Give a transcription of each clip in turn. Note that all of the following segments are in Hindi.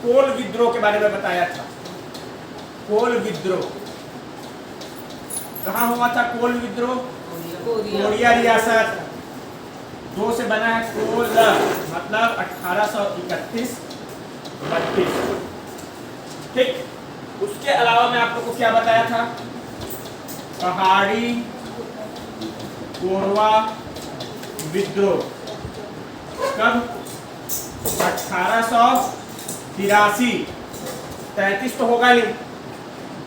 कोल विद्रोह के बारे में बताया था। कोल विद्रोह कहाँ हुआ था? कोल विद्रोह कोरिया रियासत। 2 से बना है कोल, मतलब 1831-32। ठीक। उसके अलावा मैं आप लोग को क्या बताया था? पहाड़ी कोरवा विद्रोह कब? 1883। 33 तो होगा नहीं,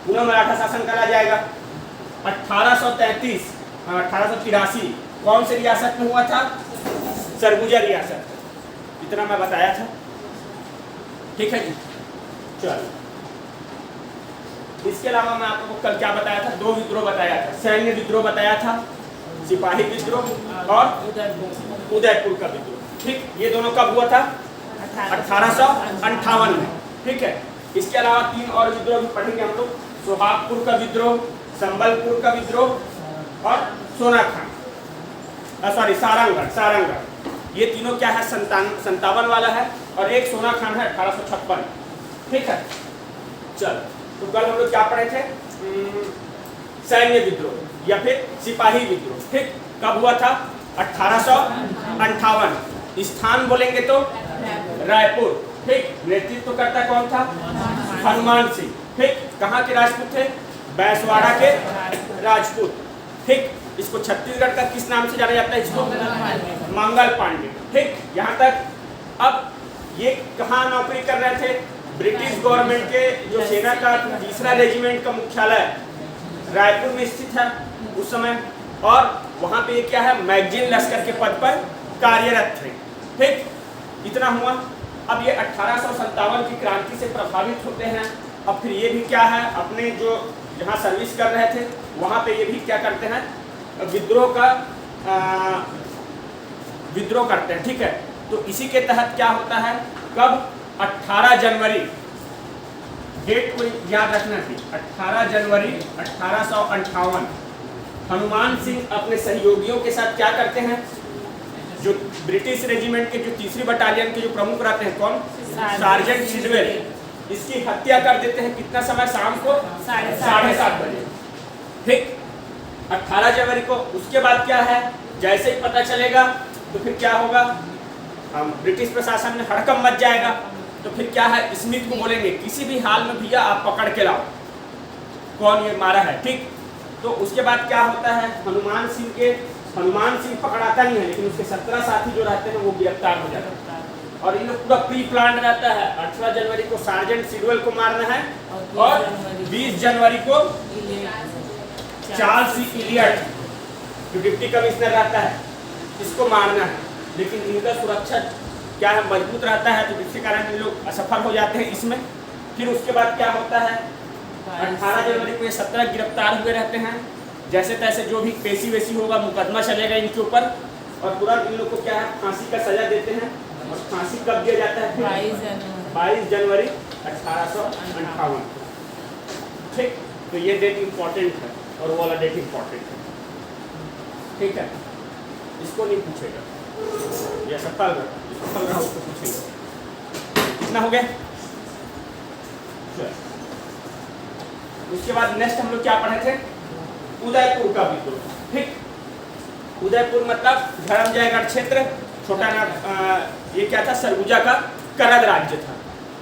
पूरा मराठा शासन करा जाएगा। 1833 1883 कौन से रियासत में हुआ था? सरगुजा रियासत। इतना मैं बताया था। ठीक है जी, चलो। इसके अलावा मैं आप लोगों को कल क्या बताया था? 2 विद्रोह बताया था। सैन्य विद्रोह बताया था, सिपाही विद्रोह और उदयपुर का विद्रोह। ठीक, ये दोनों कब हुआ था? 1858 में। ठीक है। इसके अलावा 3 और विद्रोह भी पढ़ेंगे हम लोग। सोहागपुर का विद्रोह, संबलपुर का विद्रोह और सारंगगढ़। ये तीनों क्या है? 57 वाला है और एक सोनाखान है 1856। ठीक है। चल, तो कल हम लोग क्या पढ़े थे? सैन्य विद्रोह या फिर सिपाही विद्रोह। ठीक, कब हुआ था? 1858। स्थान बोलेंगे तो रायपुर। ठीक, नेतृत्व करता कौन था? हनुमान सिंह। ठीक, कहाँ के राजपूत थे? बैसवाड़ा के राजपूत। ठीक, इसको छत्तीसगढ़ का किस नाम से जाना जाता है? इसको मंगल पांडे। ठीक, यहाँ तक। अब ये कहाँ नौकरी कर रहे थे? ब्रिटिश गवर्नमेंट के जो सेना का 3रा रेजिमेंट का मुख्यालय रायपुर में स्थित है उस समय, और वहाँ पे क्या है? मैगजीन लश्कर के पद पर कार्यरत थे। ठीक, इतना हुआ। अब ये 1857 की क्रांति से प्रभावित होते हैं। अब फिर ये भी क्या है? अपने जो जहाँ सर्विस कर रहे थे वहाँ पे ये भी क्या करते हैं? विद्रोह करते हैं। ठीक है। तो इसी के तहत क्या होता है? कब? 18 जनवरी, डेट को याद रखना थी। 18 जनवरी 1858 हनुमान सिंह अपने सहयोगियों के साथ क्या करते हैं? जो ब्रिटिश रेजिमेंट के जो 3री बटालियन के जो प्रमुख रहते हैं, कौन? सार्जेंट सिडवेल, इसकी हत्या कर देते हैं। कितना समय? शाम को 7:30 बजे। ठीक, 18 जनवरी को। उसके बाद क्या है? जैसे ही पता चलेगा तो फिर क्या होगा? ब्रिटिश प्रशासन में हड़कंप मच जाएगा। तो फिर क्या है? स्मिथ को बोलेंगे किसी भी हाल में भैया आप पकड़ के लाओ कौन ये मारा है। ठीक, तो उसके बाद क्या होता है? हनुमान सिंह पकड़ाता नहीं है, लेकिन उसके 17 साथी जो रहते हैं वो गिरफ्तार हो जाते हैं। और इन लोग पूरा प्री प्लान रहता है। 18 जनवरी को सार्जेंट सिडवेल को मारना है और 20 जनवरी को चार्ल्स इलियट जो डिप्टी कमिश्नर रहता है इसको मारना है। लेकिन इनका सुरक्षा क्या है? मजबूत रहता है, तो जिसके कारण इन लोग असफल हो जाते हैं इसमें। फिर उसके बाद क्या होता है? 18 जनवरी को ये 17 गिरफ्तार हुए रहते हैं। जैसे तैसे जो भी पेशी वेशी होगा, मुकदमा चलेगा इनके ऊपर, और तुरंत इन लोग को क्या है? फांसी का सजा देते हैं। और फांसी कब दिया जाता है? 22 जनवरी 1858। ठीक, तो ये डेट इम्पोर्टेंट है और वो वाला डेट इम्पोर्टेंट है। ठीक है, इसको नहीं पूछेगा, ये सफल रहा उसको पूछेगा। कितना हो गया? उसके बाद नेक्स्ट हम लोग क्या पढ़े थे? उदयपुर का विद्रोह। ठीक, उदयपुर मतलब धर्मजयगढ़ क्षेत्र, छोटा नाग। ये क्या था? सरगुजा का करद राज्य था।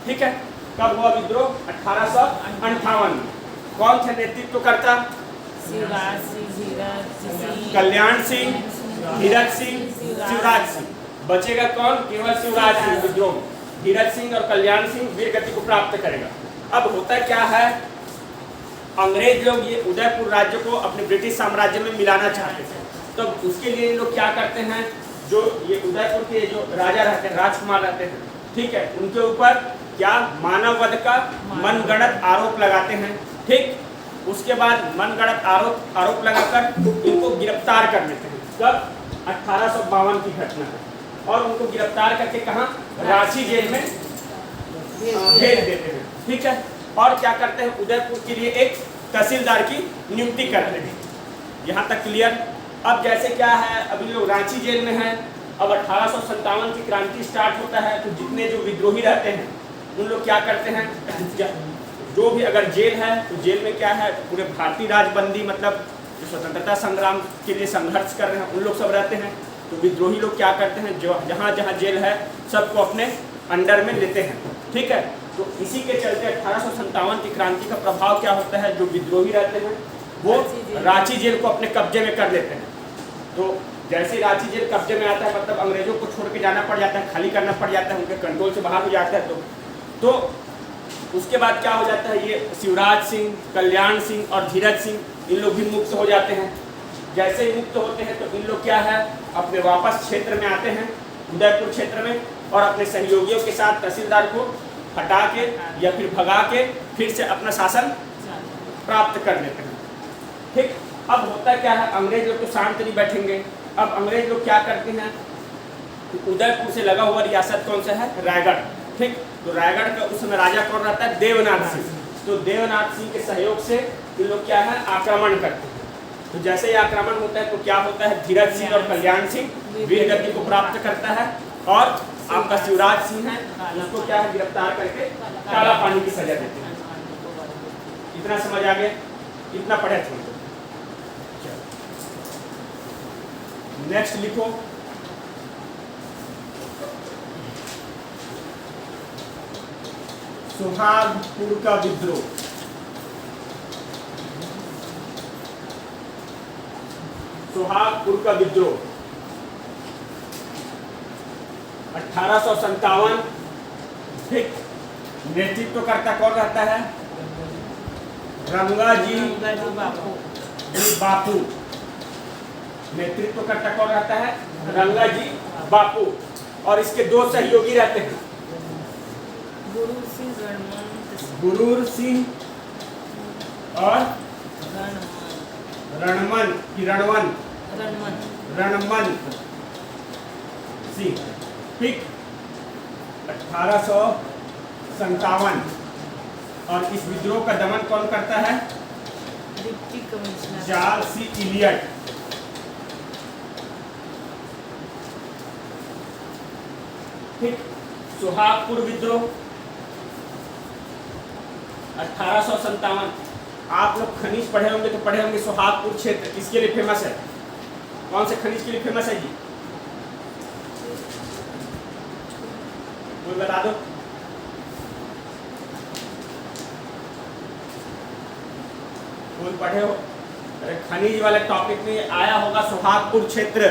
ठीक है। कब हुआ विद्रोह? 1858 में। कौन थे नेतृत्व करता? कल्याण सिंह, धीरज सिंह, शिवराज सिंह। बचेगा कौन? केवल शिवराज सिंह विद्रोह। धीरज सिंह और कल्याण सिंह वीर गति को प्राप्त करेगा। अब होता क्या है? अंग्रेज लोग ये उदयपुर राज्य को अपने ब्रिटिश साम्राज्य में मिलाना चाहते थे। तो उसके लिए इन लोग क्या करते हैं? जो ये उदयपुर के जो राजा रहते हैं, राजकुमार रहते हैं, ठीक है, उनके ऊपर क्या? मानव वध का मनगढ़ंत आरोप लगाते हैं। ठीक, उसके बाद मनगढ़ंत आरोप लगाकर इनको गिरफ्तार कर लेते हैं। कब? 1852 की घटना है। और उनको गिरफ्तार करके कहाँ? रांची जेल में भेज देते हैं। ठीक है। और क्या करते हैं? उदयपुर के लिए एक तहसीलदार की नियुक्ति करते हैं। यहाँ तक क्लियर? अब जैसे क्या है, अभी लोग रांची जेल में हैं। अब 1857 की क्रांति स्टार्ट होता है, तो जितने जो विद्रोही रहते हैं उन लोग क्या करते हैं, जो भी अगर जेल है तो जेल में क्या है, पूरे भारतीय राजबंदी मतलब जो स्वतंत्रता संग्राम के लिए संघर्ष कर रहे हैं उन लोग सब रहते हैं। तो विद्रोही लोग क्या करते हैं, जो जहाँ जहाँ जेल है सबको अपने अंडर में लेते हैं, ठीक है। तो इसी के चलते 1857 की क्रांति का प्रभाव क्या होता है, जो विद्रोही रहते हैं वो रांची जेल को अपने कब्जे में कर लेते हैं। तो जैसे रांची जेल कब्जे में आता है मतलब अंग्रेजों को छोड़ के जाना पड़ जाता है, खाली करना पड़ जाता है, उनके कंट्रोल से बाहर हो जाता है। तो उसके बाद क्या हो जाता है, ये शिवराज सिंह, कल्याण सिंह और धीरज सिंह इन लोग भी मुक्त हो जाते हैं। जैसे ही मुक्त होते हैं तो इन लोग क्या है, अपने वापस क्षेत्र में आते हैं, उदयपुर क्षेत्र में, और अपने सहयोगियों के साथ तहसीलदार को हटा के या फिर भगा के फिर से अपना शासन प्राप्त कर लेते हैं, ठीक। अब होता क्या है, अंग्रेज लोग तो शांत नहीं बैठेंगे। अब अंग्रेज लोग क्या करते हैं, उदयपुर से लगा हुआ रियासत कौन सा है, रायगढ़, ठीक। तो रायगढ़ का उस समय राजा कौन रहता है, देवनाथ सिंह। तो देवनाथ सिंह के सहयोग से ये लोग क्या है, आक्रमण करते हैं। तो जैसे ही आक्रमण होता है तो क्या होता है, धीरज सिंह और कल्याण सिंह वीर गति को प्राप्त करता है, और आपका शिवराज सिंह है उसको क्या है, गिरफ्तार करके काला पानी की सजा देते हैं। इतना समझ आ गया, इतना पढ़े थे। नेक्स्ट लिखो, सोहागपुर का विद्रोह। सोहागपुर का विद्रोह 1857, ठीक। नेतृत्व करता कौन रहता है, रंगाजी बापू। नेतृत्व करता कौन रहता है, रंगाजी बापू। और इसके दो सहयोगी रहते हैं, गुरूर सिंह और रणमन सिंह, ठीक। 1857। और इस विद्रोह का दमन कौन करता है, डिप्टी कमिश्नर चार्ल्स सी इलियट, ठीक। सोहागपुर विद्रोह 1857। आप लोग खनिज पढ़े होंगे तो पढ़े होंगे सोहागपुर क्षेत्र किसके लिए फेमस है, कौन से खनिज के लिए फेमस है जी, कोई बता दो। कोई पढ़े हो, अरे खनिज वाले टॉपिक में आया होगा सोहागपुर क्षेत्र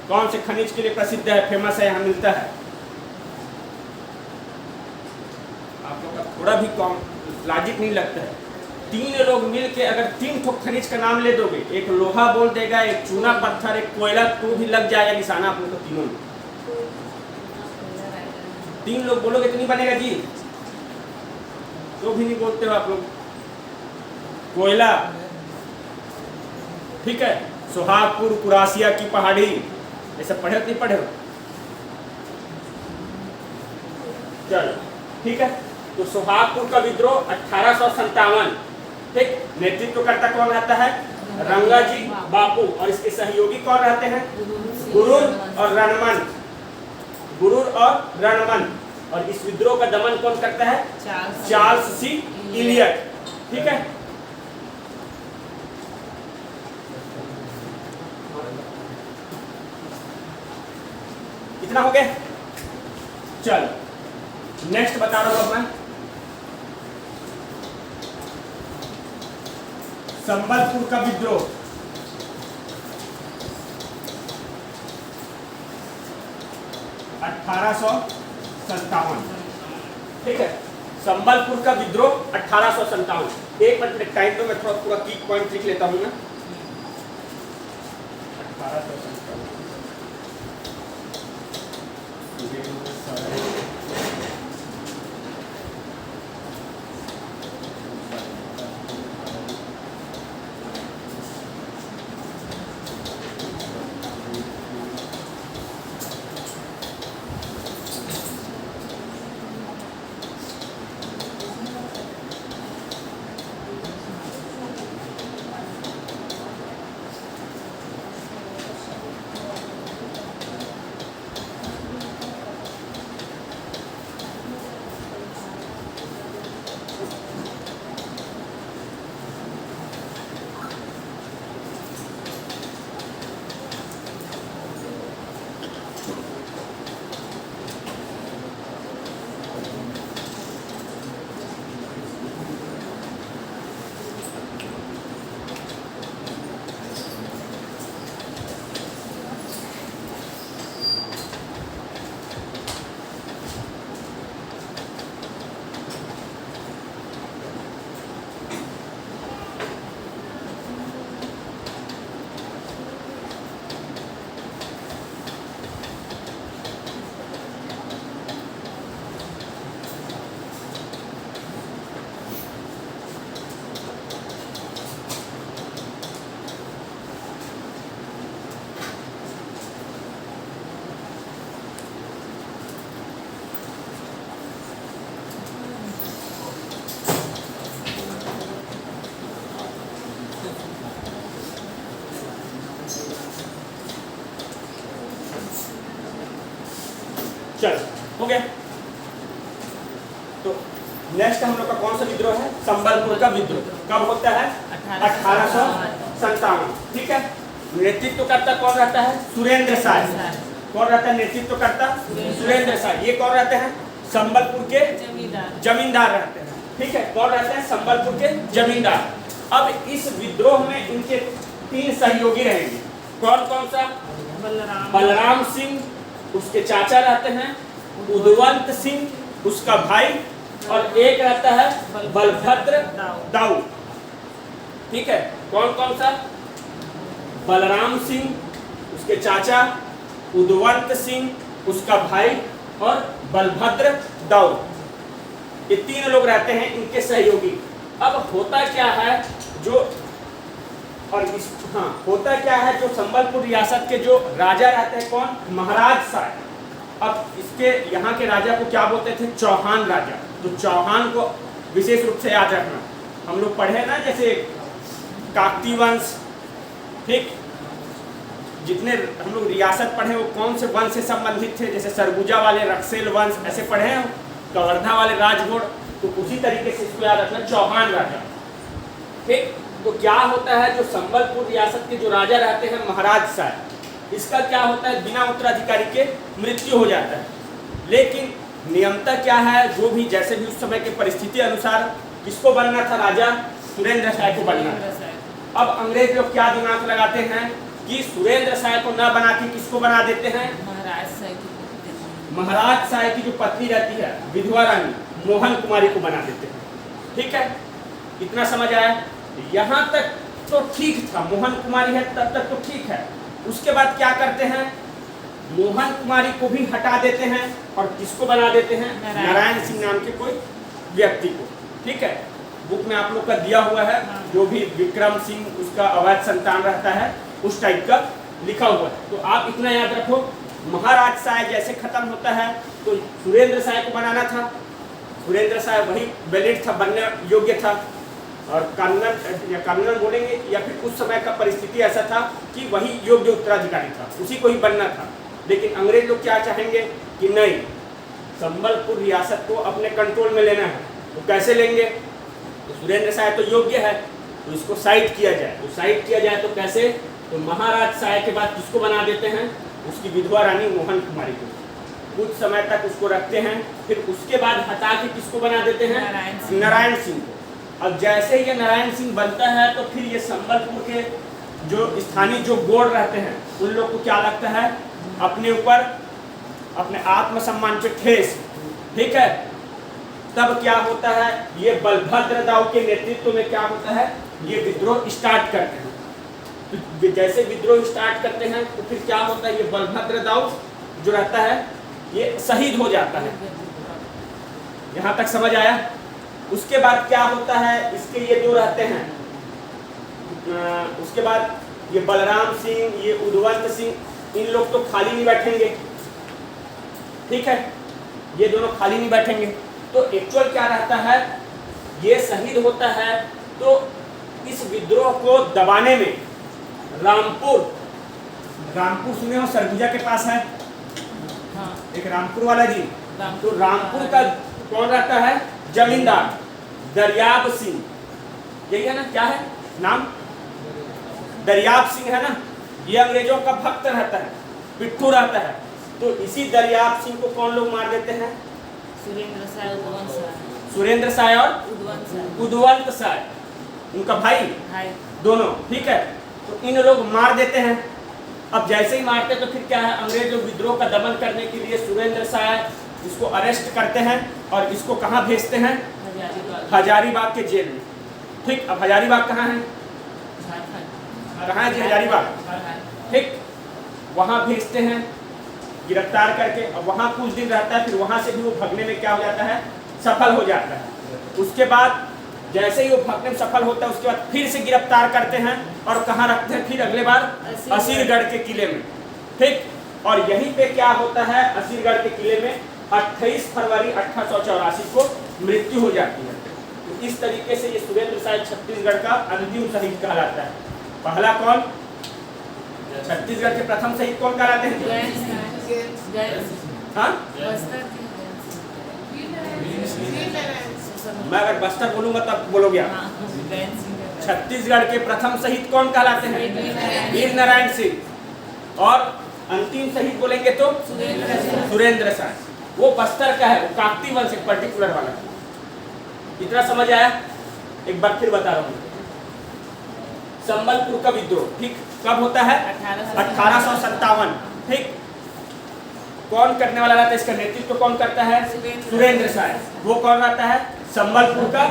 कौन से खनिज के लिए प्रसिद्ध है, फेमस है, यहाँ मिलता है। आप लोग का थोड़ा भी कॉम लॉजिक नहीं लगता है। तीन लोग मिलके अगर 3 ठो खनिज का नाम ले दोगे, एक लोहा बोल देगा, एक चूना पत्थर, एक कोयला, तो भी लग जाएगा निशाना आप लोग को तीनों में। 3 लोग बोलोगे तो नहीं बनेगा जी, तो भी नहीं बोलते हो आप लोग। कोयला, ठीक है, सोहागपुर, कुरासिया की पहाड़ी, ये सब पढ़े हो नहीं पढ़े हो, चलो ठीक है। तो सोहागपुर का विद्रोह 1857, ठीक। नेतृत्व करता कौन रहता है, रंगाजी बापू। और इसके सहयोगी कौन रहते हैं, गुरूर और रणमन। और इस विद्रोह का दमन कौन करता है, चार्ल्स सी इलियट, ठीक है। इतना हो गया, चलो नेक्स्ट बता रहा हूं मैं, संबलपुर का विद्रोह 1857, ठीक है। संबलपुर का विद्रोह 1857। एक मिनट टाइम तो मैं थोड़ा पूरा की पॉइंट लिख लेता हूं ना। 1857 1857 तो नेक्स्ट हम लोग का कौन सा विद्रोह है? संबलपुर का विद्रोह। कब होता है? 1857। ठीक है। नेतृत्वकर्ता कौन रहता है? सुरेंद्र साय। कौन रहता है नेतृत्वकर्ता? सुरेंद्र साय। ये कौन रहते हैं? संबलपुर के जमींदार रहते हैं। ठीक है। कौन रहते हैं? संबलपुर के जमींदार। अब इस विद्रोह में इनके 3 सहयोगी रहेंगे। कौन कौन सा? बलराम सिंह, उसके चाचा रहते हैं उदवंत सिंह, उसका भाई, और एक रहता है बलभद्र दाऊ। ठीक है। कौन कौन सा? बलराम सिंह, उसके चाचा उदवंत सिंह, उसका भाई, और बलभद्र दाऊ। ये 3 लोग रहते हैं इनके सहयोगी। अब होता क्या है जो होता क्या है, जो संबलपुर रियासत के जो राजा रहते हैं कौन? महाराज साय। अब इसके यहाँ के राजा को क्या बोलते थे? चौहान राजा। तो चौहान को विशेष रूप से याद रखना। हम लोग पढ़े ना, जैसे काकतीय वंश, ठीक, जितने हम लोग रियासत पढ़े वो कौन से वंश से संबंधित थे? जैसे सरगुजा वाले रक्सेल वंश, ऐसे पढ़े हैं, कवर्धा वाले राजगोड़। तो उसी तरीके से इसको याद रखना, चौहान राजा। ठीक। तो क्या होता है, जो संबलपुर रियासत के जो राजा रहते हैं महाराज साय, इसका क्या होता है? बिना उत्तराधिकारी के मृत्यु हो जाता है। लेकिन नियमता क्या है, जो भी जैसे भी उस समय के परिस्थिति अनुसार किसको बनना था? राजा सुरेंद्र साय को बनना था। अब अंग्रेज लोग क्या दिमाग लगाते हैं कि सुरेंद्र साय को ना बना के किसको बना देते हैं? महाराज साय की जो पत्नी रहती है विधवा रानी मोहन कुमारी को बना देते हैं। ठीक है। इतना समझ आया? यहाँ तक तो ठीक था, मोहन कुमारी है तब तक तो ठीक है। उसके बाद क्या करते हैं? मोहन कुमारी को भी हटा देते हैं और किसको बना देते हैं? नारायण सिंह नाम के कोई व्यक्ति को। ठीक है। बुक में आप लोग का दिया हुआ है, जो भी विक्रम सिंह उसका अवैध संतान रहता है उस टाइप का लिखा हुआ है। तो आप इतना याद रखो, महाराज साय जैसे खत्म होता है तो सुरेंद्र साय को बनाना था। सुरेंद्र साय वही वैलिड था, बनने योग्य था। और कर्नल बोलेंगे, या फिर उस समय का परिस्थिति ऐसा था कि वही योग्य उत्तराधिकारी था, उसी को ही बनना था। लेकिन अंग्रेज लोग क्या चाहेंगे कि नहीं, संबलपुर रियासत को अपने कंट्रोल में लेना है। तो कैसे लेंगे? तो सुरेंद्र साय तो योग्य है, तो इसको साइड किया जाए। तो साइड किया जाए तो कैसे? तो महाराज साय के बाद किसको बना देते हैं? उसकी विधवा रानी मोहन कुमारी को। कुछ समय तक उसको रखते हैं, फिर उसके बाद हटा के किसको बना देते हैं? नारायण सिंह को। अब जैसे ये नारायण सिंह बनता है तो फिर ये संबलपुर के जो स्थानीय जो गोड़ रहते हैं उन लोग को क्या लगता है? अपने ऊपर, अपने आत्मसम्मान पे ठेस। ठीक है। तब क्या होता है? ये बलभद्र दाऊ के नेतृत्व में क्या होता है? ये विद्रोह स्टार्ट करते हैं। तो जैसे विद्रोह स्टार्ट करते हैं तो फिर क्या होता है? ये बलभद्र दाऊ जो रहता है ये शहीद हो जाता है। यहाँ तक समझ आया? उसके बाद क्या होता है? इसके ये जो रहते हैं, उसके बाद ये बलराम सिंह, ये उदवंत सिंह, इन लोग तो खाली नहीं बैठेंगे। ठीक है। ये दोनों खाली नहीं बैठेंगे। तो एक्चुअल क्या रहता है? ये शहीद होता है तो इस विद्रोह को दबाने में रामपुर सुने हो, सरगुजा के पास है एक रामपुर वाला जी। तो रामपुर का कौन रहता है? जमींदार दरियाब सिंह। यही है ना? क्या है नाम? दरियाब सिंह है ना? ये अंग्रेजों का भक्त रहता है, पिट्ठू रहता है। तो इसी दरियाब सिंह को कौन लोग मार देते हैं? सुरेंद्र साय और उदवंत साय, उनका भाई दोनों। ठीक है। तो इन लोग मार देते हैं। अब जैसे ही मारते तो फिर क्या है? अंग्रेज लोग विद्रोह का दमन करने के लिए सुरेंद्र साय इसको अरेस्ट करते हैं और इसको कहाँ भेजते हैं? हजारीबाग के जेल में। ठीक। अब हजारीबाग कहाँ है? कहाँ है जी हजारीबाग? ठीक। वहाँ भेजते हैं गिरफ्तार करके। अब वहाँ कुछ दिन रहता है, फिर वहाँ से भी वो भागने में क्या हो जाता है? सफल हो जाता है। उसके बाद जैसे ही वो भागने में सफल होता है उसके बाद फिर से गिरफ्तार करते हैं और कहाँ रखते हैं? फिर अगले बार असीरगढ़ के किले में। ठीक। और यहीं पे क्या होता है? असीरगढ़ के किले में 28 फरवरी 1884 को मृत्यु हो जाती है। तो इस तरीके से ये सुरेंद्र साय छत्तीसगढ़ का अंतिम शहीद कहलाता है। पहला कौन? छत्तीसगढ़ के प्रथम शहीद कौन कहलाते हैं? हाँ? मैं अगर बस्तर बोलूंगा तब बोलोगे आप। हाँ, गैन सिंह का। छत्तीसगढ़ के प्रथम शहीद कौन कहलाते हैं? वीर नारायण सिंह। और अंतिम शहीद बोलेंगे तो सुरेंद्र साय। वो बस्तर का है, वो काकती वंश एक पर्टिकुलर वाला। इतना समझ आया? एक बार फिर बता रहा हूँ। संबलपुर का विद्रोह ठीक कब होता है? 1857। ठीक, कौन करने वाला रहता है? इसका नेतृत्व कौन करता है? सुरेंद्र साय। वो कौन रहता है? संबलपुर का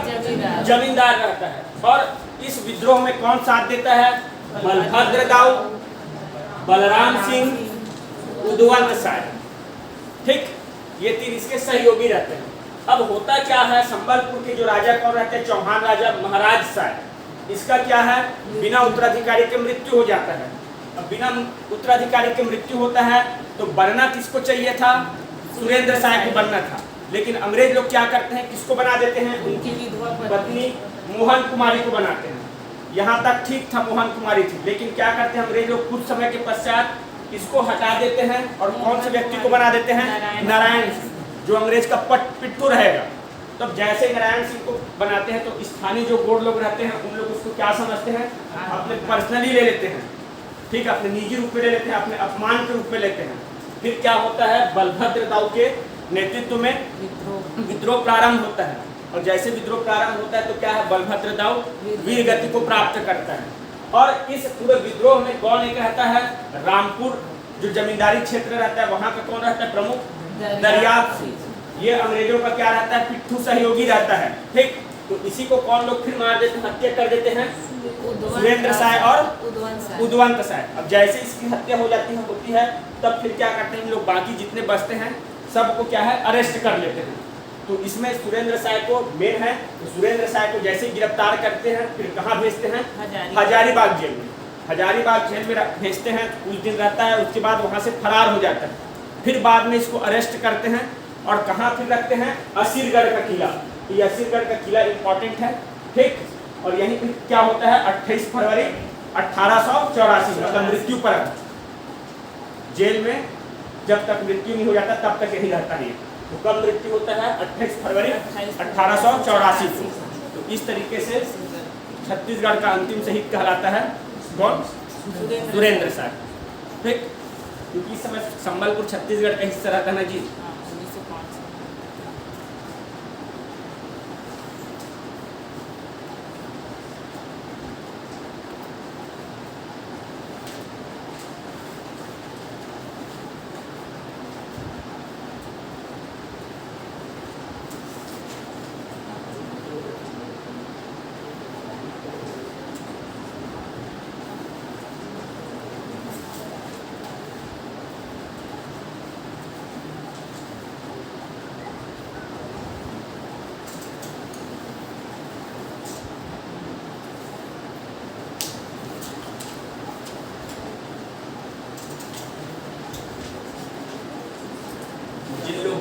जमींदार रहता है। और इस विद्रोह में कौन साथ देता है? बलभद्र दाऊ, बलराम सिंह, उदवंत साय। ठीक, ये तीन इसके सहयोगी रहते हैं। अब होता क्या है, संबलपुर के जो राजा कौन रहते हैं? चौहान राजा महाराज साय। इसका क्या है? बिना उत्तराधिकारी के मृत्यु हो जाता है। अब बिना उत्तराधिकारी के मृत्यु होता है तो बनना किसको चाहिए था? सुरेंद्र साय को बनना था। लेकिन अंग्रेज लोग क्या करते हैं? किसको बना देते हैं? उनकी विधवा पत्नी मोहन कुमारी को बनाते हैं। यहाँ तक ठीक था, मोहन कुमारी थी। लेकिन क्या करते हैं अंग्रेज लोग? कुछ समय के पश्चात इसको हटा देते हैं और कौन से व्यक्ति को बना देते हैं? नारायण सिंह, जो अंग्रेज का पिट्ठू रहेगा। तब जैसे नारायण सिंह को बनाते हैं तो स्थानीय जो गोंड लोग रहते हैं उन लोग उसको क्या समझते हैं? अपने पर्सनली ले लेते हैं। ठीक, अपने निजी रूप में ले लेते हैं, अपने अपमान के रूप में लेते हैं। फिर क्या होता है? बलभद्र दाऊ के नेतृत्व में विद्रोह प्रारंभ होता है। और जैसे विद्रोह प्रारंभ होता है तो क्या है? बलभद्र दाऊ वीर गति को प्राप्त करता है। और इस पूरे विद्रोह में कौन एक रहता है? रामपुर जो जमींदारी क्षेत्र रहता है वहाँ का कौन रहता है प्रमुख? दरियाब सिंह। ये अंग्रेजों का क्या रहता है? पिट्ठू सहयोगी रहता है। ठीक, तो इसी को कौन लोग फिर मार देते हैं, हत्या कर देते हैं? सुरेंद्र साय और उदवंत साय। अब जैसे इसकी हत्या हो जाती है होती है तब फिर क्या करते हैं लोग? बाकी जितने बचते हैं सबको क्या है? अरेस्ट कर लेते हैं। तो इसमें सुरेंद्र साय को मेन है। तो सुरेंद्र साय को जैसे गिरफ्तार करते हैं फिर कहाँ भेजते हैं? हजारीबाग जेल में। हजारीबाग जेल में भेजते हैं, कुछ दिन रहता है, उसके बाद वहाँ से फरार हो जाता है। फिर बाद में इसको अरेस्ट करते हैं और कहाँ फिर रखते हैं? असीरगढ़ का किला। ये असीरगढ़ का किला इंपॉर्टेंट है। ठीक, और यहीं पे क्या होता है? 28 फरवरी 1884 मतलब मृत्यु पर जेल में जब तक मृत्यु नहीं हो जाता तब तक यही रहता है। तो कब मृत्यु होता है? 28 फरवरी 1884 को। तो इस तरीके से छत्तीसगढ़ का अंतिम शहीद कहलाता है कौन? सुरेंद्र साय। ठीक, क्योंकि इस समय संबलपुर छत्तीसगढ़ का हिस्सा रहता है ना जी।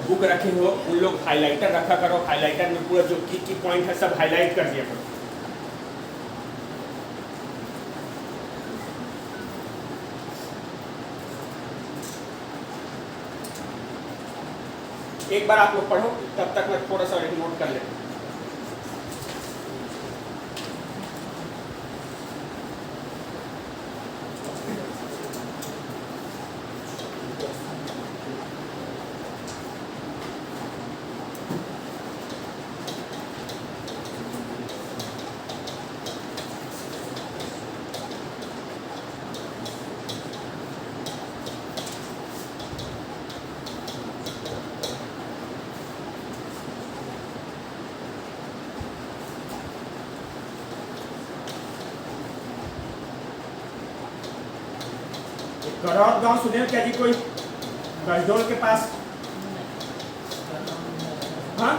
बुक रखे हो उन लोग हाइलाइटर रखा करो। हाइलाइटर में पूरा जो की पॉइंट है सब हाईलाइट कर दिया करो। एक बार आप लोग पढ़ो, तब तक मैं थोड़ा सा नोट कर लेता हूँ। करौद गांव सुने हो क्या जी कोई? गजडोल के पास? हाँ,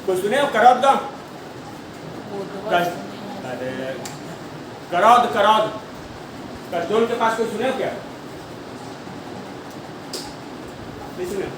कोई सुने हो करौद गांव? अरे करौद गजडोल के पास कोई सुने हो क्या? नहीं सुने?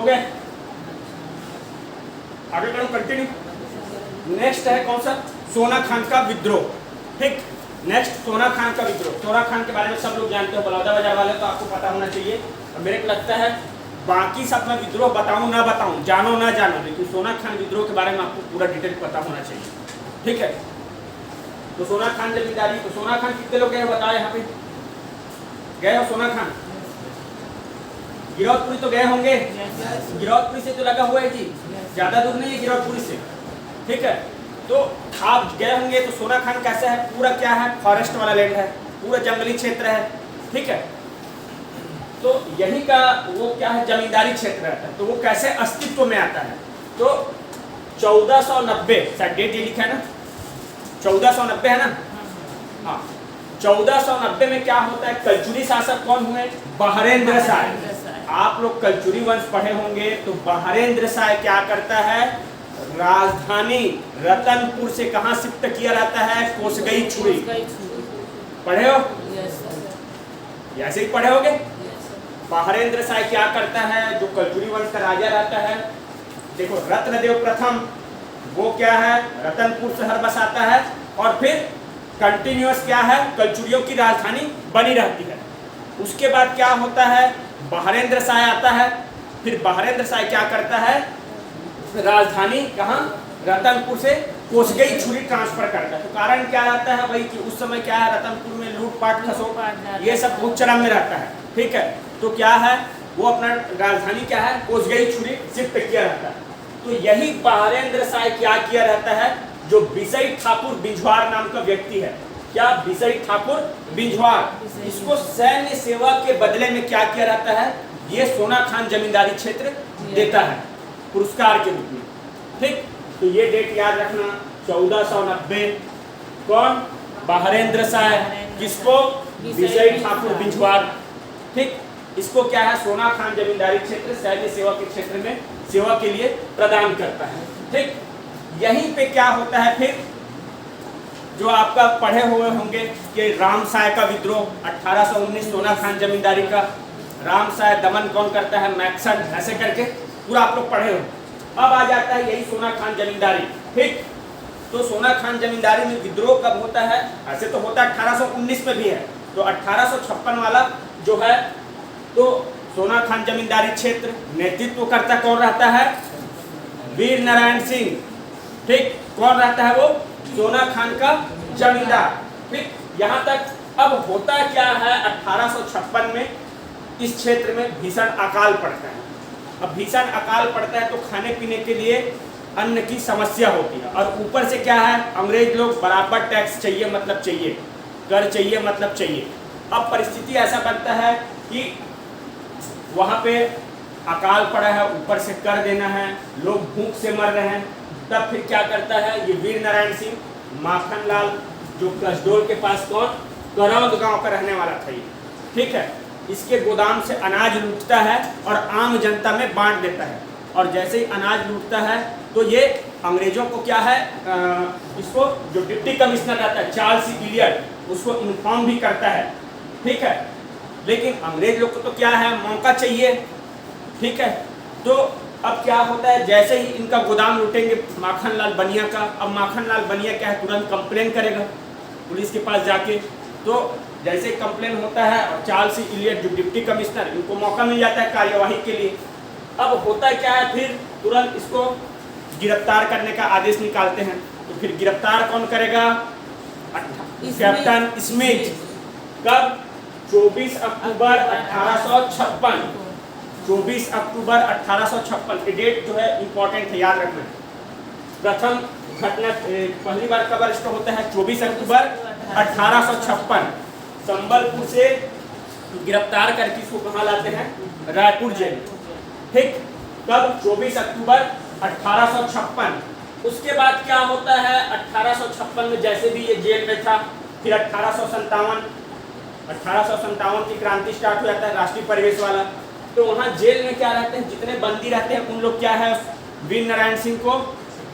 गए? आगे करूं कंटिन्यू। नेक्स्ट है कौन सा? सोना खान का विद्रोह। ठीक, नेक्स्ट सोना खान का विद्रोह। सोना खान के बारे में सब लोग जानते हो, बलौदाबाजार वाले, तो आपको पता होना चाहिए। और मेरे को लगता है बाकी सब मैं विद्रोह बताऊं ना बताऊं, जानो ना जानो, लेकिन सोना खान विद्रोह के बारे में आपको पूरा डिटेल पता होना चाहिए। ठीक है, तो सोना खान जमींदारी, तो सोना खान कितने लोग गए बताओ यहाँ पे? गए हो सोना खान? गिरौदपुरी तो गए होंगे, गिरौदपुरी से तो लगा हुआ है जी, ज्यादा दूर नहीं है गिरौदपुरी से। ठीक है, तो आप गए होंगे। तो सोना खान कैसा है? पूरा क्या है? फॉरेस्ट वाला लैंड है, पूरा जंगली क्षेत्र है। ठीक है, तो यही का वो क्या है? जमींदारी क्षेत्र रहता है। तो वो कैसे अस्तित्व में आता है? तो 1490, शायद डेट ये लिखा है ना, 1490 है ना? हाँ, 1490 में क्या होता है? कलचुरी शासक कौन हुए? बहरेंद्र शाह। आप लोग कलचुरी वंश पढ़े होंगे। तो बहरेंद्र शाह क्या करता है? राजधानी रतनपुर से कहां शिफ्ट किया रहता है? कोसगई छुरी। पढ़े हो? ऐसे ही पढ़े होगे। बहरेंद्र शाह क्या करता है? जो कलचुरी वंश का राजा रहता है, देखो रत्नदेव प्रथम, वो क्या है? रतनपुर शहर बसाता है और फिर कंटिन्यूअस क्या है? कलचुरियों की राजधानी बनी रहती है। उसके बाद क्या होता है? बहरेंद्र शाह आता है। फिर बहरेंद्र शाह क्या करता है? राजधानी कहाँ? रतनपुर से कोसगई छुरी ट्रांसफर करता है। तो कारण क्या रहता है भाई कि उस समय क्या है? रतनपुर में लूटपाट खसोट ये सब बहुत चरम में रहता है। ठीक है, तो क्या है? वो अपना राजधानी क्या है? कोसगई छुरी शिफ्ट किया रहता है। तो यही बहरेंद्र शाह क्या किया रहता है? जो बिसई ठाकुर बिंझवार नाम का व्यक्ति है, क्या? बिसई ठाकुर बिंझवार, इसको सैन्य सेवा के बदले में क्या किया रहता है? ये सोना खान जमींदारी क्षेत्र देता है पुरस्कार के रूप में। ठीक, तो ये डेट याद रखना, 1490। कौन? बहरेंद्र शाह। किसको? बिसई ठाकुर बिंझवार। ठीक, इसको क्या है? सोना खान जमींदारी क्षेत्र सैन्य सेवा के क्षेत्र में सेवा के लिए प्रदान करता है। ठीक, यहीं पे क्या होता है फिर? जो आपका पढ़े हुए होंगे कि रामसाय का विद्रोह 1819, सोना खान जमींदारी का। रामसाय दमन कौन करता है? मैक्सन, ऐसे करके पूरा आप लोग पढ़े हो। अब आ जाता है यही सोना खान जमींदारी। ठीक, तो सोना खान जमींदारी में विद्रोह कब होता है? ऐसे तो होता है 1819 में भी है। तो 1856 वाला जो है, तो सोना खान जमींदारी क्षेत्र नेतृत्व करता कौन रहता है? वीर नारायण सिंह। ठीक, कौन रहता है वो? सोना खान का जमींदार। ठीक, यहाँ तक। अब होता क्या है? 1856 में इस क्षेत्र में भीषण अकाल पड़ता है। अब भीषण अकाल पड़ता है तो खाने पीने के लिए अन्न की समस्या होती है, और ऊपर से क्या है? अंग्रेज लोग बराबर टैक्स चाहिए मतलब चाहिए, कर चाहिए मतलब चाहिए। अब परिस्थिति ऐसा बनता है कि वहाँ पे अकाल पड़ा है, ऊपर से कर देना है, लोग भूख से मर रहे हैं। तब फिर क्या करता है ये वीर नारायण सिंह? माखनलाल, जो कसडोल के पास कौन? करौंद गांव का रहने वाला था ये। ठीक है, इसके गोदाम से अनाज लूटता है और आम जनता में बांट देता है। और जैसे ही अनाज लूटता है तो ये अंग्रेजों को क्या है? इसको जो डिप्टी कमिश्नर रहता है चार्ल्स इलियट, उसको इन्फॉर्म भी करता है। ठीक है, लेकिन अंग्रेज लोग को तो क्या है? मौका चाहिए। ठीक है, तो अब क्या होता है? जैसे ही इनका गोदाम लूटेंगे माखनलाल बनिया का, अब माखनलाल बनिया क्या है? तुरंत कंप्लेन करेगा पुलिस के पास जाके। तो जैसे कंप्लेन होता है और चार्ल्स इलियट जो डिप्टी कमिश्नर, इनको मौका मिल जाता है कार्यवाही के लिए। अब होता क्या है? फिर तुरंत इसको गिरफ्तार करने का आदेश निकालते हैं। तो फिर गिरफ्तार कौन करेगा? Captain Smith. कब? 24 अक्टूबर 1856। 24 अक्टूबर 1856 ये डेट जो है इंपॉर्टेंट है, याद रखना। प्रथम घटना पहली बार कब अरेस्ट होता है? 24 अक्टूबर 1856। संबलपुर से गिरफ्तार करके इसको कहाँ लाते हैं? रायपुर जेल। ठीक, कब? 24 अक्टूबर 1856। उसके बाद क्या होता है? 1856 में जैसे भी ये जेल में था, फिर 1857 की क्रांति स्टार्ट हो जाता है, राष्ट्रीय परिवेश वाला। तो वहाँ जेल में क्या रहते हैं? जितने बंदी रहते हैं उन लोग क्या है? वीर नारायण सिंह को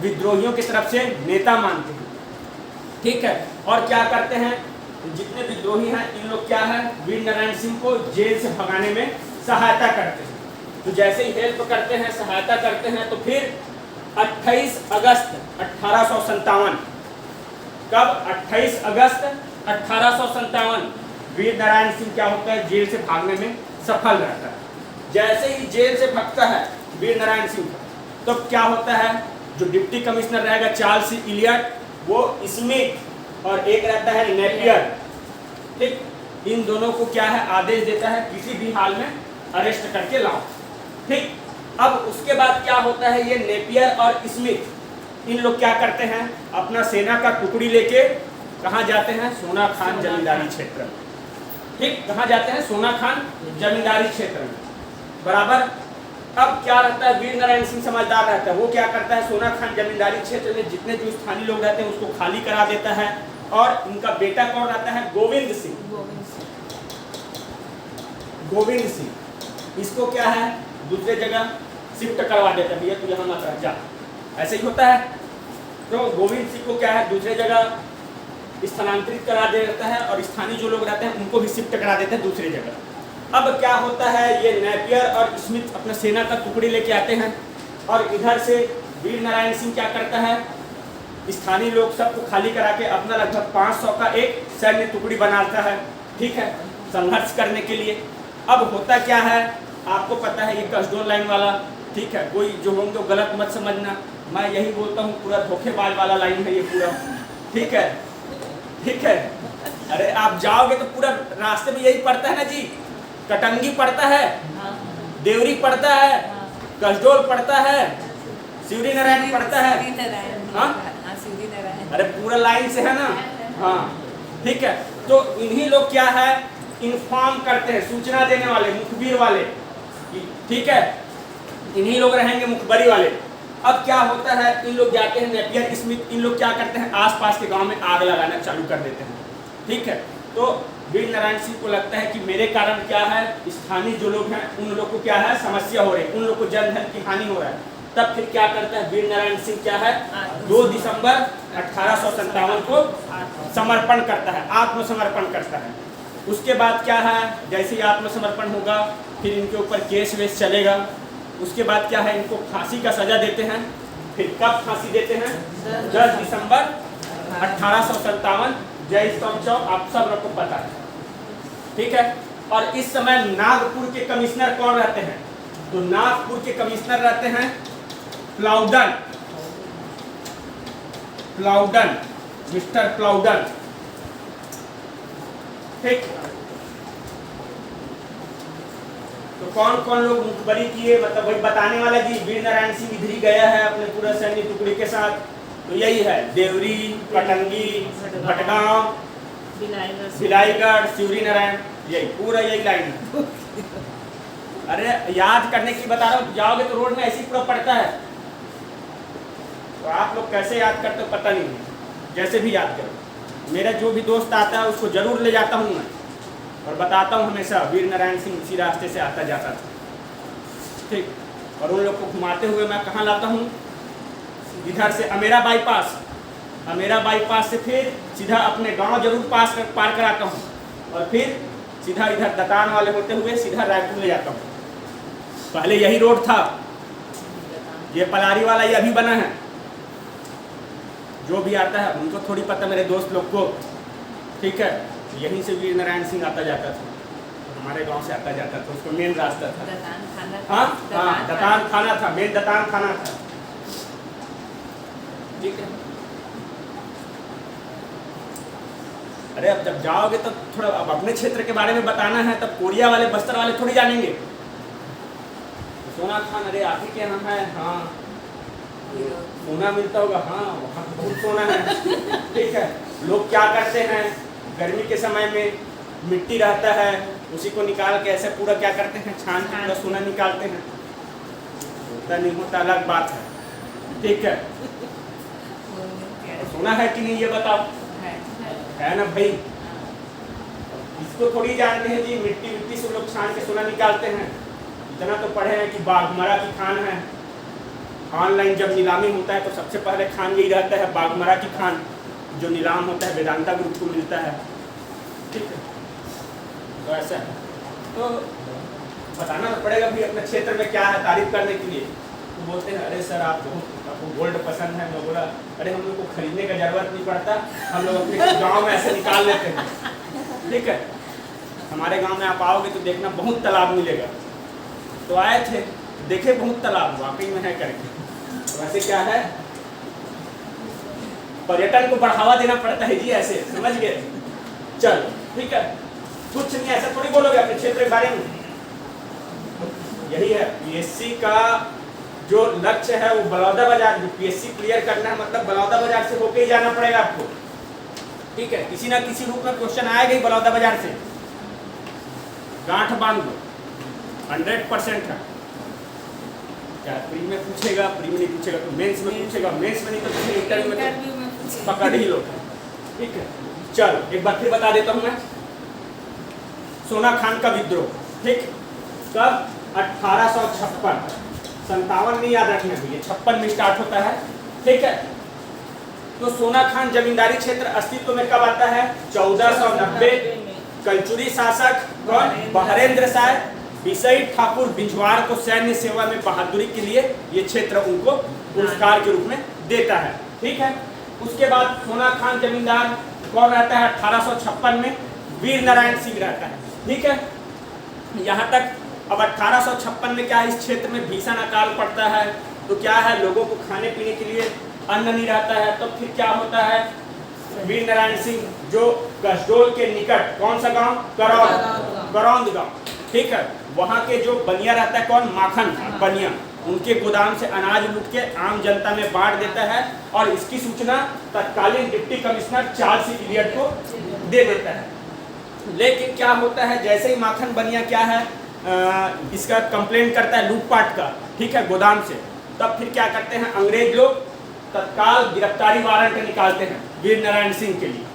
विद्रोहियों की तरफ से नेता मानते हैं। ठीक है, और क्या करते हैं? जितने विद्रोही हैं इन लोग क्या है? वीर नारायण सिंह को जेल से भगाने में सहायता करते हैं। तो जैसे ही हेल्प करते हैं, सहायता करते हैं, तो फिर 28 अगस्त 1857, कब 28 अगस्त 1857 वीर नारायण सिंह क्या होता है, जेल से भागने में सफल रहता है। जैसे ही जेल से भागता है वीर नारायण सिंह, तो क्या होता है, जो डिप्टी कमिश्नर रहेगा चार्ल्स इलियट, वो स्मिथ और एक रहता है नेपियर, ठीक, इन दोनों को क्या है आदेश देता है किसी भी हाल में अरेस्ट करके लाओ, ठीक। अब उसके बाद क्या होता है, ये नेपियर और स्मिथ इन लोग क्या करते हैं, अपना सेना का टुकड़ी लेके कहाँ जाते हैं, सोना खान जमींदारी क्षेत्र में, ठीक, कहाँ जाते हैं, सोना खान जमींदारी क्षेत्र में, बराबर। अब क्या रहता है, वीर नारायण सिंह समझदार रहता है, वो क्या करता है, सोना खान जमींदारी क्षेत्र में जितने जो स्थानीय लोग रहते हैं उसको खाली करा देता है, और इनका बेटा कौन रहता है, गोविंद सिंह, गोविंद सिंह, इसको क्या है दूसरे जगह शिफ्ट करवा देता है, भैया तू यहाँ मत रह जा, ऐसे ही होता है। तो गोविंद सिंह को क्या है दूसरे जगह स्थानांतरित करा देता है, और स्थानीय जो लोग रहते हैं उनको भी शिफ्ट करा देते हैं दूसरी जगह। अब क्या होता है, ये नेपियर और स्मिथ अपना सेना का टुकड़ी लेके आते हैं, और इधर से वीर नारायण सिंह क्या करता है, स्थानीय लोग सबको खाली करा के अपना लगभग 500 का एक सैन्य टुकड़ी बनाता है, ठीक है, संघर्ष करने के लिए। अब होता क्या है, आपको पता है ये कसडोल लाइन वाला, ठीक है, कोई जो होंगे तो गलत मत समझना, मैं यही बोलता हूँ पूरा धोखेबाज वाला लाइन है ये पूरा, ठीक है, ठीक है। अरे आप जाओगे तो पूरा रास्ते में यही पड़ता है ना जी, कटंगी पड़ता है, देवरी पड़ता है, कसडोल पड़ता है, शिवरी नारायण पड़ता है, हाँ, अरे पूरा लाइन से है ना, हाँ, ठीक है। तो इन्हीं लोग क्या है इन्फॉर्म करते हैं, सूचना देने वाले, मुखबिर वाले, ठीक है, इन्हीं लोग रहेंगे मुखबरी वाले। अब क्या होता है, इन लोग जाते हैं नेपियर स्मिथ, इन लोग क्या करते हैं आसपास के गांव में आग लगाना चालू कर देते हैं, ठीक है। तो वीर नारायण सिंह को लगता है कि मेरे कारण क्या है, स्थानीय जो लोग हैं उन लोग को क्या है समस्या हो रही है, उन लोग को जनधन की हानि हो रहा है। तब फिर क्या करता है वीर नारायण सिंह, क्या है 2 दिसंबर 1857 को समर्पण करता है, आत्मसमर्पण करता है। उसके बाद क्या है, जैसे ही आत्मसमर्पण होगा फिर इनके ऊपर केस वेस चलेगा। उसके बाद क्या है, इनको फांसी का सजा देते हैं। फिर कब फांसी देते हैं, 10 दिसंबर 1857, जय स्तंभ चौक, आप सब लोग को पता है, ठीक है। और इस समय नागपुर के कमिश्नर कौन रहते हैं, तो नागपुर के कमिश्नर रहते हैं प्लाउडन, प्लाउडन, मिस्टर प्लाउडन, ठीक। तो कौन कौन लोग मुखबरी किए, मतलब वही बताने वाला जी, वीर नारायण सिंह इधर ही गया है अपने पूरा सैन्य टुकड़ी के साथ, तो यही है देवरी, कटंगी, भटगांव, भिलाईगढ़, शिवरी नारायण, यही पूरा यही लाइन है। अरे याद करने की बता रहा हूँ, जाओगे तो रोड में ऐसे ही पूरा पड़ता है, तो आप लोग कैसे याद करते हो पता नहीं, जैसे भी याद करो। मेरा जो भी दोस्त आता है उसको जरूर ले जाता हूँ मैं, और बताता हूँ हमेशा वीर नारायण सिंह इसी रास्ते से आता जाता था, ठीक। और उन लोग को घुमाते हुए मैं कहाँ लाता हूँ, इधर से अमेरा बाईपास, अमेरा बाईपास से फिर सीधा अपने गांव जरूर पार कराता हूँ, और फिर सीधा इधर दतान वाले होते हुए सीधा रायपुर ले जाता हूँ। पहले यही रोड था, ये पलारी वाला ये अभी बना है, जो भी आता है उनको थोड़ी पता, मेरे दोस्त लोग को, ठीक है। यहीं से वीर नारायण सिंह आता जाता था, हमारे गांव से आता जाता था, उसको मेन रास्ता था, हाँ हाँ, दतान थाना था, मेन दतान थाना था, ठीक है। अरे अब जब जाओगे तब थोड़ा अब अपने क्षेत्र के बारे में बताना है, तब कोरिया वाले बस्तर वाले थोड़ी जानेंगे। सोना खान, अरे आप ही क्या नाम है, हाँ सोना मिलता होगा, हाँ वहाँ बहुत सोना है, ठीक है। लोग क्या करते हैं, गर्मी के समय में मिट्टी रहता है, उसी को निकाल के ऐसे पूरा क्या करते हैं, छान के पूरा सोना निकालते हैं, होता नहीं होता अलग बात है, ठीक है। सोना है कि नहीं ये बताओ, है ना भाई, इसको थोड़ी जानते हैं जी, मिट्टी मिट्टी से लोग छान के सोना निकालते हैं। इतना तो पढ़े हैं कि बाघमरा की खान है, ऑनलाइन जब नीलामी होता है तो सबसे पहले खान यही रहता है, बाघमरा की खान, जो नीलाम होता है वेदांता ग्रुप को मिलता है, ठीक है। तो ऐसा है, तो बताना तो पड़ेगा भी अपने क्षेत्र में क्या है तारीफ करने के लिए। तो बोलते हैं अरे सर आप बहुत आपको गोल्ड पसंद है। मैं बोला अरे हम लोग को खरीदने का जरूरत नहीं पड़ता, हम लोग अपने गांव में ऐसे निकाल लेते हैं। ठीक है, हमारे गांव में आप आओगे तो देखना बहुत तालाब मिलेगा। तो आए थे, देखे बहुत तालाब वाकई में है करके। वैसे क्या है, पर्यटन को बढ़ावा देना पड़ता है जी, ऐसे समझ गए। चलो ठीक है, कुछ नहीं ऐसा थोड़ी बोलोगे अपने क्षेत्र के बारे में। यही है पीएससी का जो लक्ष्य है वो बलौदा बाजार, जो पीएससी क्लियर करना है मतलब बलौदा बाजार से होके ही जाना पड़ेगा आपको। ठीक है, किसी ना किसी रूप में क्वेश्चन आएगा ही बलौदा बाजार से, गांठ बांध लो 100% है। क्या प्री में पूछेगा, प्री में नहीं पूछेगा तो मेंस में पूछेगा, मेंस में नहीं तो फिर इंटरव्यू में तो पकड़ ही लो। ठीक है, चलो एक बार फिर बता देता हूं मैं। सोना खान का विद्रोह, ठीक, कब 1856, 57 नहीं याद रखना भैया, 56 में स्टार्ट होता है। ठीक है, तो सोना खान जमींदारी क्षेत्र अस्तित्व में कब आता है? 1490। कलचुरी शासक कौन? बहरेंद्र शाह बिसई ठाकुर बिजवार को सैन्य सेवा में बहादुरी के लिए ये क्षेत्र उनको पुरस्कार के रूप में देता है। ठीक है, उसके बाद सोना खान जमींदार कौन रहता है? 1856 में वीर नारायण सिंह रहता है। ठीक है, यहाँ तक। अब 1856 में क्या है, इस क्षेत्र में भीषण अकाल पड़ता है। तो क्या है, लोगों को खाने पीने के लिए अन्न नहीं रहता है। तो फिर क्या होता है, वीर नारायण सिंह जो कसडोल के निकट, कौन सा गांव? करौंद गांव। ठीक है, वहाँ के जो बनिया रहता है, कौन? माखन बनिया, उनके गोदाम से अनाज लूट के आम जनता में बांट देता है और इसकी सूचना तत्कालीन डिप्टी कमिश्नर चार्ल्स इलियट को दे देता है। लेकिन क्या होता है, जैसे ही माखन बनिया क्या है इसका कंप्लेंट करता है लूटपाट का, ठीक है, गोदाम से, तब फिर क्या करते हैं अंग्रेज लोग, तत्काल गिरफ्तारी वारंट निकालते हैं वीर नारायण सिंह के लिए।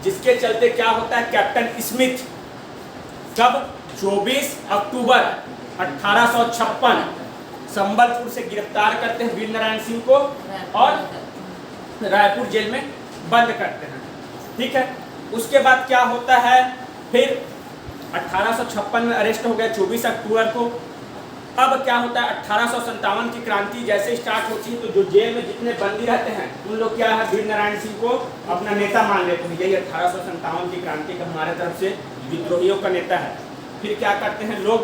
जिसके चलते क्या होता है, कैप्टन स्मिथ कब 24 अक्टूबर 1856 संबलपुर से गिरफ्तार करते हैं वीर नारायण सिंह को और रायपुर जेल में बंद करते हैं। ठीक है, उसके बाद क्या होता है, फिर 1856 में अरेस्ट हो गया 24 अक्टूबर को। अब क्या होता है, 1857 की क्रांति जैसे स्टार्ट होती है तो जो जेल में जितने बंदी रहते हैं उन लोग क्या है, वीर नारायण सिंह को अपना नेता मान लेते हैं। यही 1857 की क्रांति का हमारे तरफ से विद्रोहियों का नेता है। फिर क्या करते हैं, लोग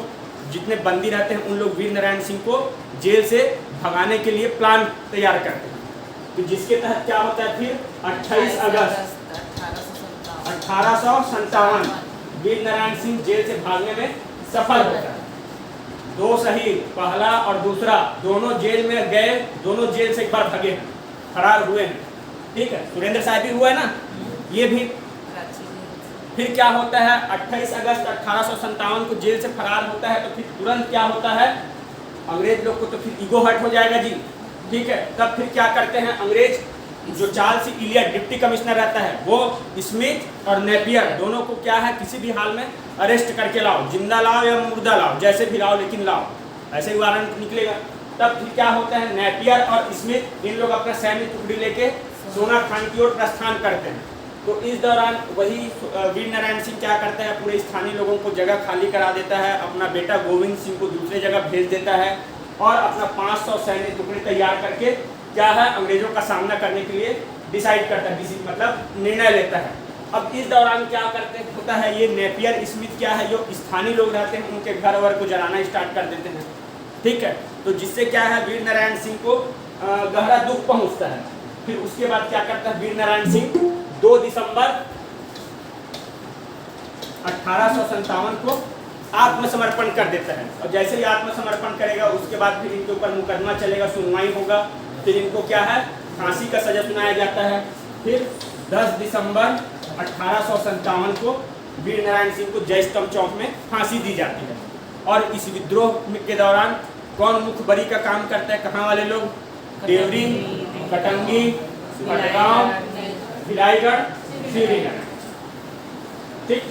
जितने बंदी रहते हैं उन लोग वीर नारायण सिंह को जेल से भगाने के लिए प्लान तैयार करते हैं। तो जिसके तहत क्या होता है, फिर 28 अगस्त 1857 वीर नारायण सिंह जेल से भागने में सफल होता है। 2 शहीद, पहला और दूसरा, दोनों जेल में गए, दोनों जेल से एक बार भागे हैं, फरार हुए हैं। ठीक है, सुरेंद्र साहब भी हुआ है ना, ये भी। फिर क्या होता है, 28 अगस्त 1857 को जेल से फरार होता है। तो फिर तुरंत क्या होता है, अंग्रेज लोग को तो फिर ईगो हर्ट हो जाएगा जी। ठीक है, तब फिर क्या करते हैं अंग्रेज, जो चार्ल्स इलियट डिप्टी कमिश्नर रहता है, वो स्मिथ और नेपियर दोनों को क्या है, किसी भी हाल में अरेस्ट करके लाओ, जिंदा लाओ या मुर्दा लाओ, जैसे भी लाओ लेकिन लाओ, ऐसे ही वारंट निकलेगा। तब फिर क्या होता है, नेपियर और स्मिथ इन लोग अपना सैन्य टुकड़ी लेके सोना खान की ओर प्रस्थान करते हैं। तो इस दौरान वही वीर नारायण सिंह क्या करता है, पूरे स्थानीय लोगों को जगह खाली करा देता है, अपना बेटा गोविंद सिंह को दूसरी जगह भेज देता है और अपना 500 सैन्य टुकड़ी तैयार करके क्या है, अंग्रेजों का सामना करने के लिए डिसाइड करता है, मतलब निर्णय लेता है। अब इस दौरान क्या करते होता है, ये नेपियर स्मिथ क्या है, जो स्थानीय लोग रहते हैं उनके घर वर को जलाना स्टार्ट कर देते हैं। ठीक है, तो जिससे क्या है, वीर नारायण सिंह को गहरा दुख पहुंचता है। फिर उसके बाद क्या करता है वीर नारायण सिंह, 2 दिसंबर 1857 को आत्मसमर्पण कर देता है। और जैसे ही आत्मसमर्पण करेगा उसके बाद फिर इनके ऊपर मुकदमा चलेगा, सुनवाई होगा, फिर इनको क्या है, फांसी का सजा सुनाया जाता है। फिर 10 दिसंबर 1857 को वीर नारायण सिंह को जय स्तंभ चौक में फांसी दी जाती है। और इस विद्रोह के दौरान कौन मुखबरी का काम करता है, कहाँ वाले लोग, देवरी, कटंगी, भटगांव, भिलाईगढ़, श्रीनगर। ठीक।